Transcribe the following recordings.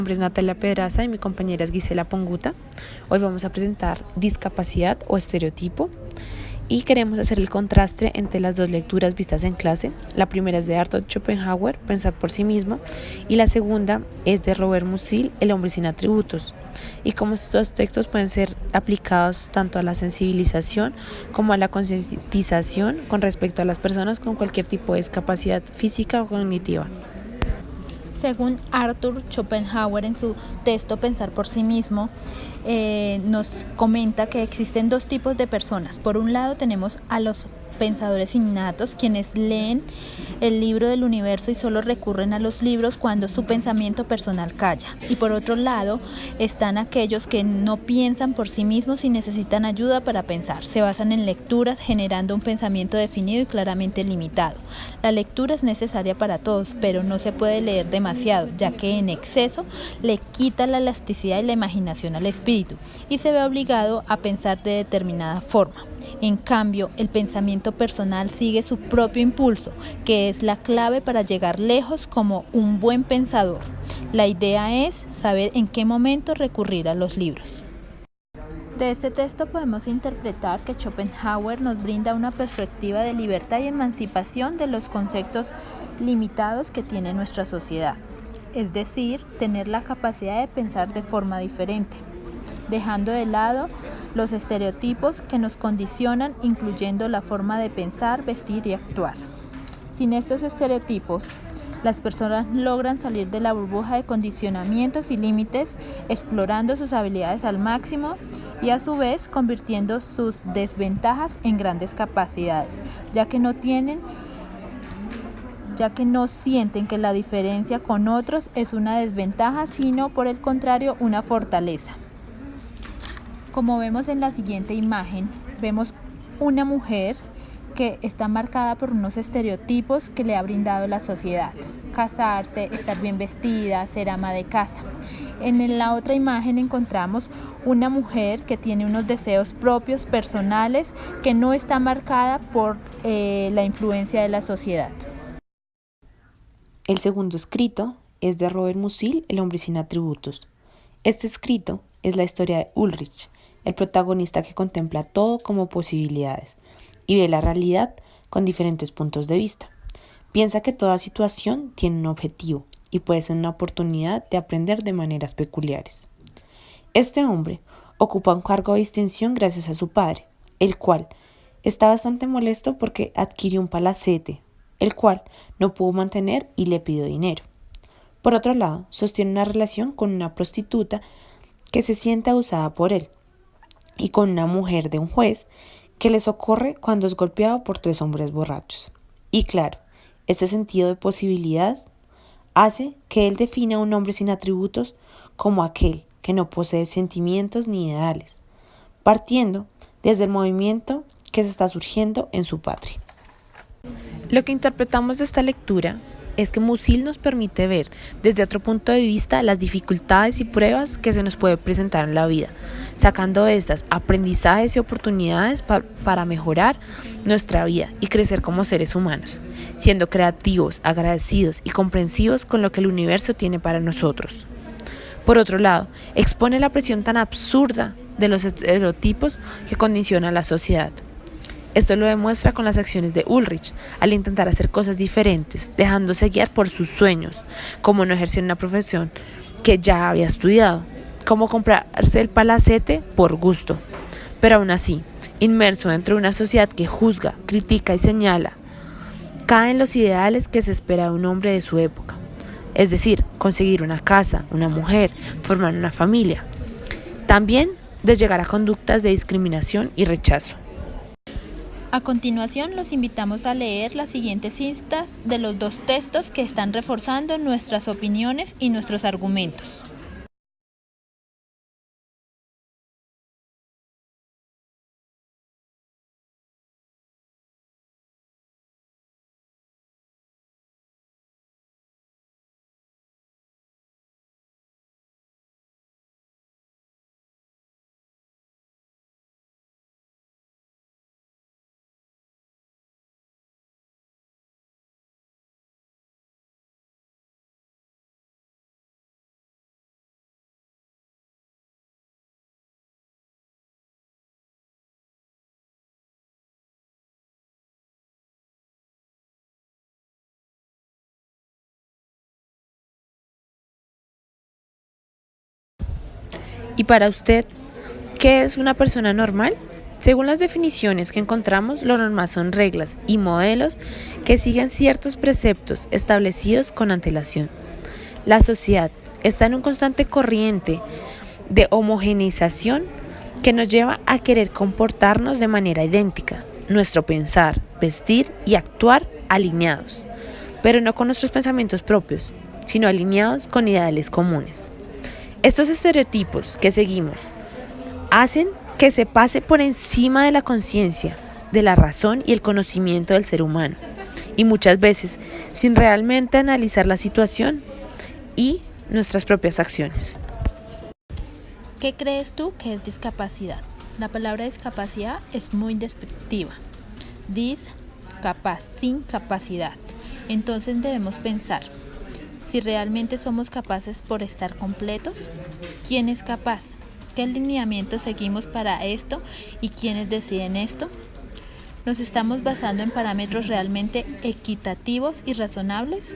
Mi nombre es Natalia Pedraza y mi compañera es Gisela Ponguta. Hoy vamos a presentar discapacidad o estereotipo y queremos hacer el contraste entre las dos lecturas vistas en clase. La primera es de Arthur Schopenhauer, Pensar por sí mismo, y la segunda es de Robert Musil, El hombre sin atributos. Y como estos textos pueden ser aplicados tanto a la sensibilización como a la concientización con respecto a las personas con cualquier tipo de discapacidad física o cognitiva. Según Arthur Schopenhauer en su texto Pensar por sí mismo, nos comenta que existen dos tipos de personas. Por un lado tenemos a los pensadores innatos, quienes leen el libro del universo y solo recurren a los libros cuando su pensamiento personal calla. Y por otro lado están aquellos que no piensan por sí mismos y necesitan ayuda para pensar. Se basan en lecturas generando un pensamiento definido y claramente limitado. La lectura es necesaria para todos, pero no se puede leer demasiado, ya que en exceso le quita la elasticidad y la imaginación al espíritu y se ve obligado a pensar de determinada forma. En cambio, el pensamiento personal sigue su propio impulso, que es la clave para llegar lejos como un buen pensador. La idea es saber en qué momento recurrir a los libros. De este texto podemos interpretar que Schopenhauer nos brinda una perspectiva de libertad y emancipación de los conceptos limitados que tiene nuestra sociedad, es decir, tener la capacidad de pensar de forma diferente, dejando de lado los estereotipos que nos condicionan, incluyendo la forma de pensar, vestir y actuar. Sin estos estereotipos, las personas logran salir de la burbuja de condicionamientos y límites, explorando sus habilidades al máximo y a su vez convirtiendo sus desventajas en grandes capacidades, ya que no sienten que la diferencia con otros es una desventaja, sino por el contrario una fortaleza. Como vemos en la siguiente imagen, vemos una mujer que está marcada por unos estereotipos que le ha brindado la sociedad: casarse, estar bien vestida, ser ama de casa. En la otra imagen encontramos una mujer que tiene unos deseos propios, personales, que no está marcada por la influencia de la sociedad. El segundo escrito es de Robert Musil, El hombre sin atributos. Este escrito es la historia de Ulrich, el protagonista que contempla todo como posibilidades y ve la realidad con diferentes puntos de vista. Piensa que toda situación tiene un objetivo y puede ser una oportunidad de aprender de maneras peculiares. Este hombre ocupa un cargo de distinción gracias a su padre, el cual está bastante molesto porque adquirió un palacete, el cual no pudo mantener y le pidió dinero. Por otro lado, sostiene una relación con una prostituta que se siente abusada por él y con una mujer de un juez que le socorre cuando es golpeado por 3 hombres borrachos. Y claro, este sentido de posibilidad hace que él defina a un hombre sin atributos como aquel que no posee sentimientos ni ideales, partiendo desde el movimiento que se está surgiendo en su patria. Lo que interpretamos de esta lectura es que Musil nos permite ver desde otro punto de vista las dificultades y pruebas que se nos puede presentar en la vida, sacando de estas aprendizajes y oportunidades para mejorar nuestra vida y crecer como seres humanos, siendo creativos, agradecidos y comprensivos con lo que el universo tiene para nosotros. Por otro lado, expone la presión tan absurda de los estereotipos que condicionan la sociedad. Esto lo demuestra con las acciones de Ulrich, al intentar hacer cosas diferentes, dejándose guiar por sus sueños, como no ejercer una profesión que ya había estudiado, como comprarse el palacete por gusto. Pero aún así, inmerso dentro de una sociedad que juzga, critica y señala, cae en los ideales que se espera de un hombre de su época. Es decir, conseguir una casa, una mujer, formar una familia. También de llegar a conductas de discriminación y rechazo. A continuación, los invitamos a leer las siguientes citas de los dos textos que están reforzando nuestras opiniones y nuestros argumentos. ¿Y para usted, qué es una persona normal? Según las definiciones que encontramos, lo normal son reglas y modelos que siguen ciertos preceptos establecidos con antelación. La sociedad está en un constante corriente de homogeneización que nos lleva a querer comportarnos de manera idéntica, nuestro pensar, vestir y actuar alineados, pero no con nuestros pensamientos propios, sino alineados con ideales comunes. Estos estereotipos que seguimos hacen que se pase por encima de la conciencia, de la razón y el conocimiento del ser humano, y muchas veces sin realmente analizar la situación y nuestras propias acciones. ¿Qué crees tú que es discapacidad? La palabra discapacidad es muy despectiva. Capaz, sin capacidad. Entonces debemos pensar si realmente somos capaces por estar completos. ¿Quién es capaz? ¿Qué lineamientos seguimos para esto y quiénes deciden esto? ¿Nos estamos basando en parámetros realmente equitativos y razonables?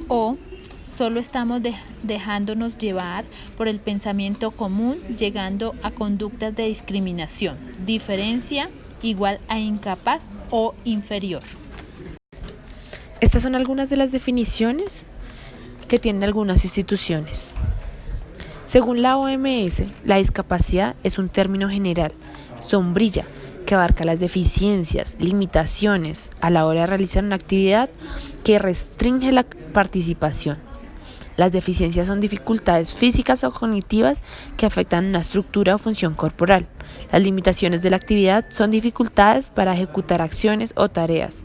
¿O solo estamos dejándonos llevar por el pensamiento común, llegando a conductas de discriminación, diferencia igual a incapaz o inferior? Estas son algunas de las definiciones que tienen algunas instituciones. Según la OMS, la discapacidad es un término general, sombrilla, que abarca las deficiencias, limitaciones a la hora de realizar una actividad que restringe la participación. Las deficiencias son dificultades físicas o cognitivas que afectan una estructura o función corporal. Las limitaciones de la actividad son dificultades para ejecutar acciones o tareas.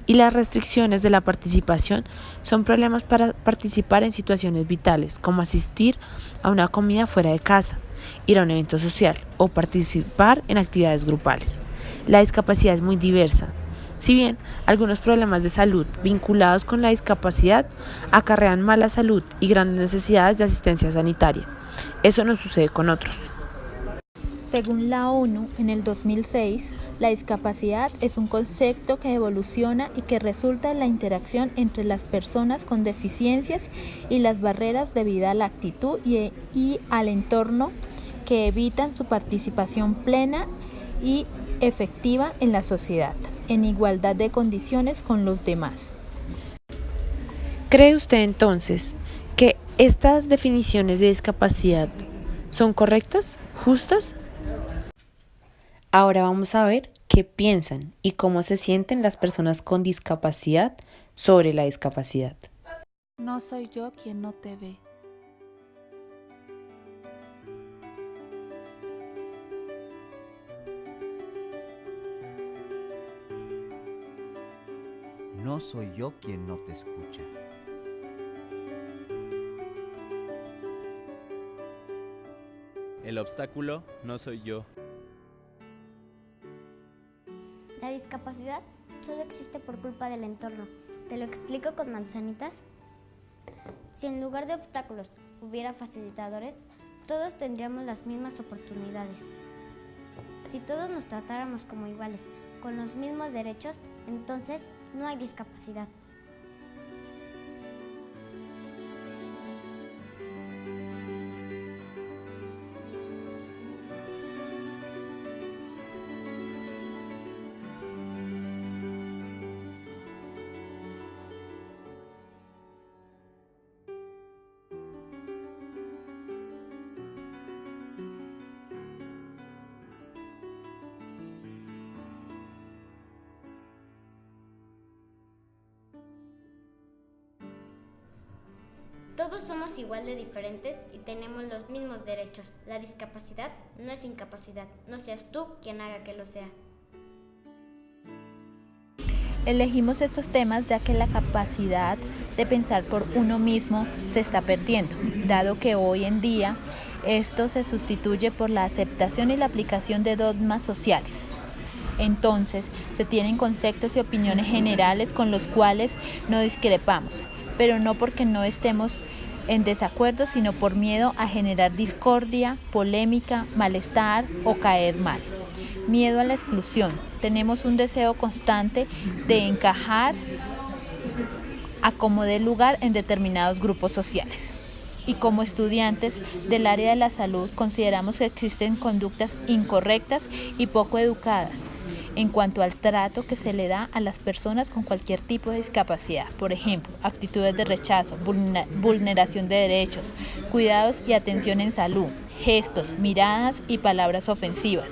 Y las restricciones de la participación son problemas para participar en situaciones vitales, como asistir a una comida fuera de casa, ir a un evento social o participar en actividades grupales. La discapacidad es muy diversa. Si bien algunos problemas de salud vinculados con la discapacidad acarrean mala salud y grandes necesidades de asistencia sanitaria, eso no sucede con otros. Según la ONU, en el 2006, la discapacidad es un concepto que evoluciona y que resulta en la interacción entre las personas con deficiencias y las barreras debidas a la actitud y al entorno que evitan su participación plena y efectiva en la sociedad, en igualdad de condiciones con los demás. ¿Cree usted entonces que estas definiciones de discapacidad son correctas, justas? Ahora vamos a ver qué piensan y cómo se sienten las personas con discapacidad sobre la discapacidad. No soy yo quien no te ve. No soy yo quien no te escucha. El obstáculo no soy yo. La discapacidad solo existe por culpa del entorno. ¿Te lo explico con manzanitas? Si en lugar de obstáculos hubiera facilitadores, todos tendríamos las mismas oportunidades. Si todos nos tratáramos como iguales, con los mismos derechos, entonces no hay discapacidad. Todos somos igual de diferentes y tenemos los mismos derechos. La discapacidad no es incapacidad. No seas tú quien haga que lo sea. Elegimos estos temas ya que la capacidad de pensar por uno mismo se está perdiendo, dado que hoy en día esto se sustituye por la aceptación y la aplicación de dogmas sociales. Entonces, se tienen conceptos y opiniones generales con los cuales no discrepamos, pero no porque no estemos en desacuerdo, sino por miedo a generar discordia, polémica, malestar o caer mal. Miedo a la exclusión. Tenemos un deseo constante de encajar a como dé lugar en determinados grupos sociales. y como estudiantes del área de la salud consideramos que existen conductas incorrectas y poco educadas en cuanto al trato que se le da a las personas con cualquier tipo de discapacidad. Por ejemplo, actitudes de rechazo, vulneración de derechos, cuidados y atención en salud, gestos, miradas y palabras ofensivas.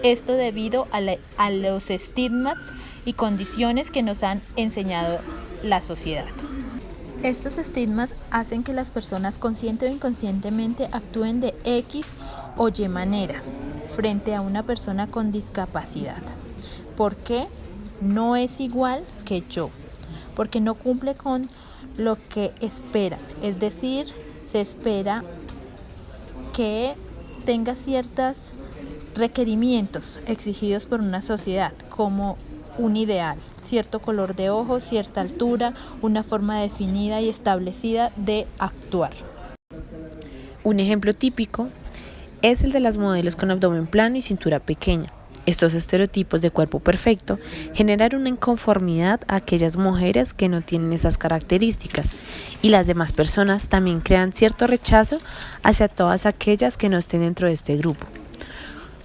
Esto debido a los estigmas y condiciones que nos han enseñado la sociedad. Estos estigmas hacen que las personas consciente o inconscientemente actúen de X o Y manera frente a una persona con discapacidad. ¿Por qué? No es igual que yo, porque no cumple con lo que esperan, es decir, se espera que tenga ciertos requerimientos exigidos por una sociedad, como un ideal, cierto color de ojos, cierta altura, una forma definida y establecida de actuar. Un ejemplo típico es el de las modelos con abdomen plano y cintura pequeña. Estos estereotipos de cuerpo perfecto generan una inconformidad a aquellas mujeres que no tienen esas características, y las demás personas también crean cierto rechazo hacia todas aquellas que no estén dentro de este grupo.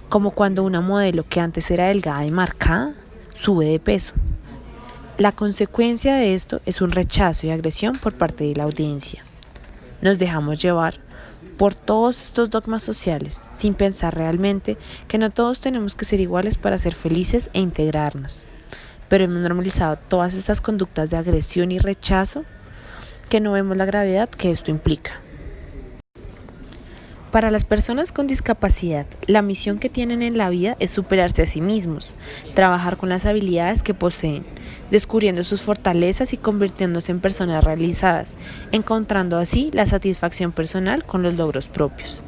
Como cuando una modelo que antes era delgada y marcada sube de peso. La consecuencia de esto es un rechazo y agresión por parte de la audiencia. Nos dejamos llevar por todos estos dogmas sociales, sin pensar realmente que no todos tenemos que ser iguales para ser felices e integrarnos. Pero hemos normalizado todas estas conductas de agresión y rechazo que no vemos la gravedad que esto implica. Para las personas con discapacidad, la misión que tienen en la vida es superarse a sí mismos, trabajar con las habilidades que poseen, descubriendo sus fortalezas y convirtiéndose en personas realizadas, encontrando así la satisfacción personal con los logros propios.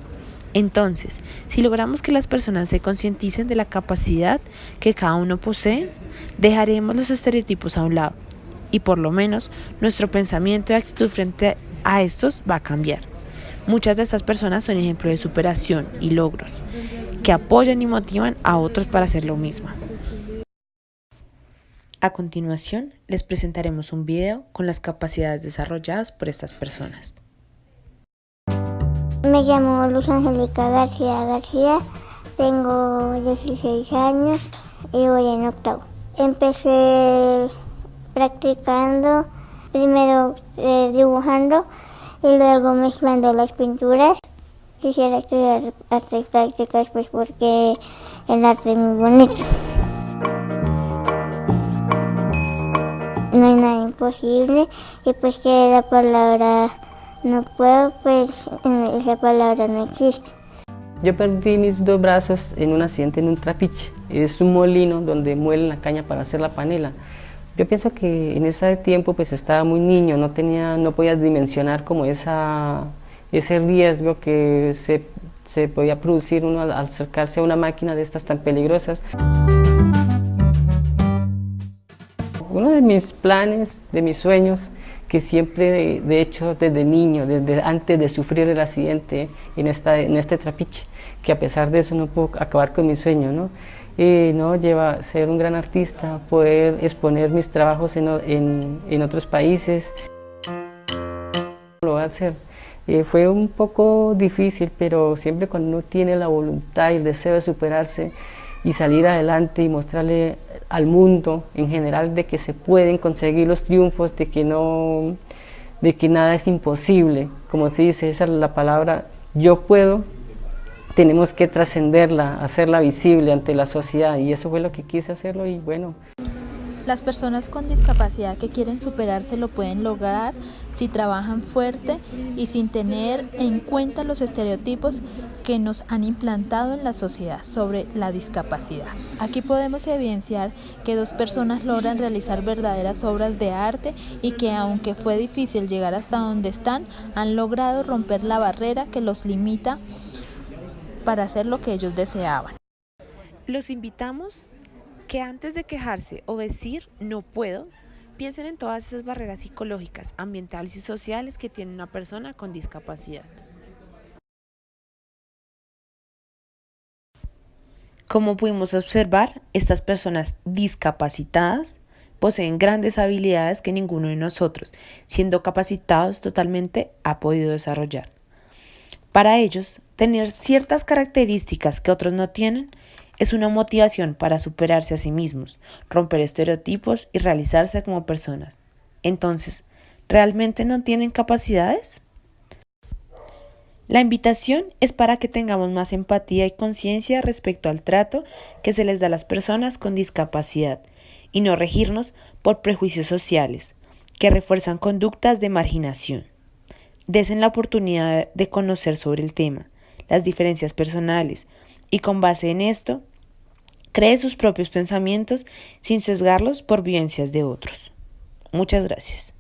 Entonces, si logramos que las personas se concienticen de la capacidad que cada uno posee, dejaremos los estereotipos a un lado y por lo menos nuestro pensamiento y actitud frente a estos va a cambiar. Muchas de estas personas son ejemplos de superación y logros, que apoyan y motivan a otros para hacer lo mismo. A continuación, les presentaremos un video con las capacidades desarrolladas por estas personas. Me llamo Luz Angélica García, tengo 16 años y voy en octavo. Empecé practicando, primero dibujando y luego mezclando las pinturas. Quisiera estudiar artes prácticas pues porque el arte es muy bonito. No hay nada imposible y pues que la palabra no puedo, pues esa palabra no existe. Yo perdí mis dos brazos en un accidente en un trapiche. Es un molino donde muelen la caña para hacer la panela. Yo pienso que en ese tiempo pues estaba muy niño, no podía dimensionar como ese riesgo que se podía producir uno al acercarse a una máquina de estas tan peligrosas. Uno de mis planes, de mis sueños, que siempre, de hecho, desde niño, desde antes de sufrir el accidente en este trapiche, que a pesar de eso no puedo acabar con mi sueño, ¿no? Lleva ser un gran artista, poder exponer mis trabajos en otros países. Lo voy a hacer. Fue un poco difícil, pero siempre cuando uno tiene la voluntad y el deseo de superarse y salir adelante y mostrarle al mundo en general de que se pueden conseguir los triunfos, de que nada es imposible, como se dice, esa es la palabra, yo puedo. Tenemos que trascenderla, hacerla visible ante la sociedad y eso fue lo que quise hacerlo y bueno. Las personas con discapacidad que quieren superarse lo pueden lograr si trabajan fuerte y sin tener en cuenta los estereotipos que nos han implantado en la sociedad sobre la discapacidad. Aquí podemos evidenciar que dos personas logran realizar verdaderas obras de arte y que aunque fue difícil llegar hasta donde están, han logrado romper la barrera que los limita para hacer lo que ellos deseaban. Los invitamos que antes de quejarse o decir no puedo, piensen en todas esas barreras psicológicas, ambientales y sociales que tiene una persona con discapacidad. Como pudimos observar, estas personas discapacitadas poseen grandes habilidades que ninguno de nosotros, siendo capacitados totalmente, ha podido desarrollar. Para ellos, tener ciertas características que otros no tienen es una motivación para superarse a sí mismos, romper estereotipos y realizarse como personas. Entonces, ¿realmente no tienen capacidades? La invitación es para que tengamos más empatía y conciencia respecto al trato que se les da a las personas con discapacidad y no regirnos por prejuicios sociales que refuerzan conductas de marginación. Desen la oportunidad de conocer sobre el tema, las diferencias personales y con base en esto, cree sus propios pensamientos sin sesgarlos por vivencias de otros. Muchas gracias.